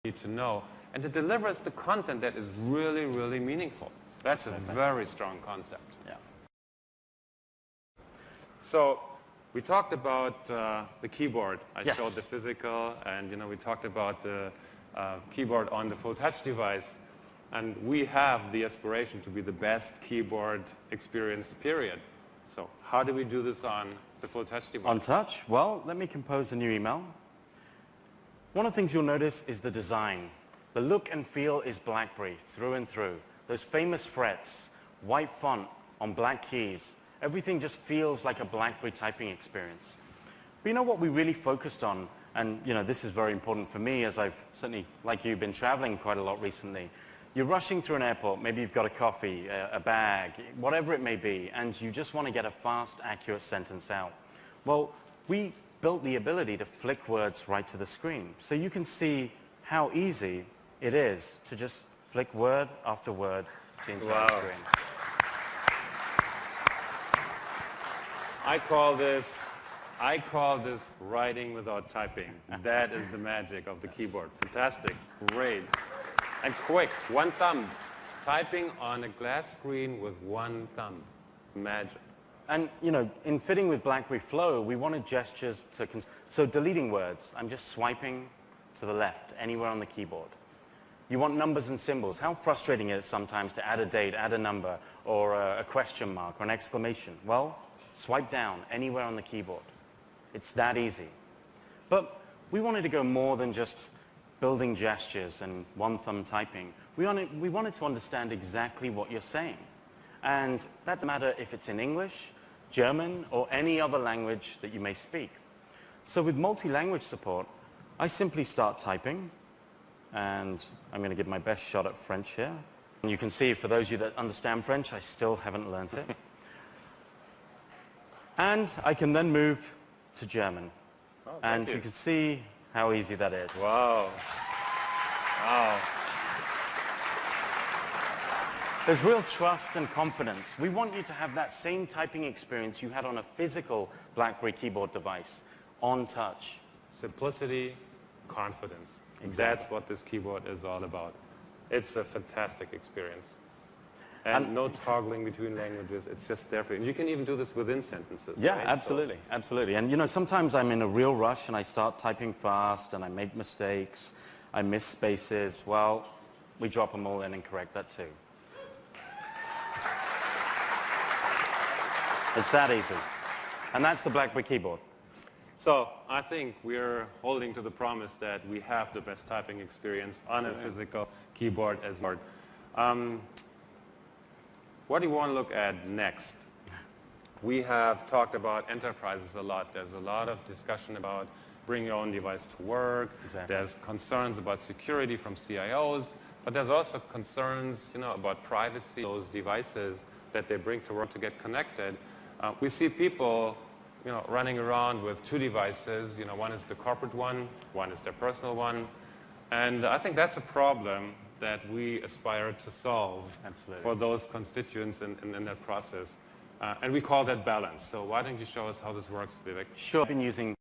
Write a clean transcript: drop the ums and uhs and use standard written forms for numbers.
need to know, and it delivers the content that is really, really meaningful. That's a very strong concept. Yeah. So we talked about the keyboard. I Yes. showed the physical, and we talked about the keyboard on the full touch device. And we have the aspiration to be the best keyboard experience, period. So how do we do this on the full touch device? On touch? Well, let me compose a new email. One of the things you'll notice is the design. The look and feel is BlackBerry through and through. Those famous frets, white font on black keys, everything just feels like a BlackBerry typing experience. But you know what we really focused on, and this is very important for me as I've certainly, like you, been traveling quite a lot recently. You're rushing through an airport, maybe you've got a coffee, a bag, whatever it may be, and you just want to get a fast, accurate sentence out. Well, we built the ability to flick words right to the screen. So you can see how easy it is to just flick word after word to the entire screen. I call this writing without typing. That is the magic of the keyboard. Fantastic, great, and quick. One thumb. Typing on a glass screen with one thumb. Magic. And, in fitting with BlackBerry Flow, we wanted gestures to... So deleting words, I'm just swiping to the left, anywhere on the keyboard. You want numbers and symbols. How frustrating is it sometimes to add a date, add a number, or a question mark, or an exclamation? Well, swipe down, anywhere on the keyboard. It's that easy. But we wanted to go more than just building gestures and one-thumb typing. We wanted to understand exactly what you're saying. And that doesn't matter if it's in English, German, or any other language that you may speak. So with multi-language support, I simply start typing, and I'm going to give my best shot at French here. And you can see, for those of you that understand French, I still haven't learnt it. And I can then move to German. Oh, and you can see how easy that is. Wow. Wow. There's real trust and confidence. We want you to have that same typing experience you had on a physical BlackBerry keyboard device, on touch. Simplicity, confidence. Exactly. That's what this keyboard is all about. It's a fantastic experience. And no toggling between languages. It's just there for you. And you can even do this within sentences. Yeah, right? absolutely, absolutely. And sometimes I'm in a real rush and I start typing fast and I make mistakes, I miss spaces. Well, we drop them all in and correct that too. It's that easy. And that's the BlackBerry keyboard. So I think we're holding to the promise that we have the best typing experience on a physical keyboard as well. What do you want to look at next? We have talked about enterprises a lot. There's a lot of discussion about bring your own device to work. Exactly. There's concerns about security from CIOs, but there's also concerns, about privacy, those devices that they bring to work to get connected. We see people, running around with two devices. One is the corporate one is their personal one. And I think that's a problem that we aspire to solve for those constituents in that process. And we call that balance. So why don't you show us how this works, Vivek? Sure. I've been using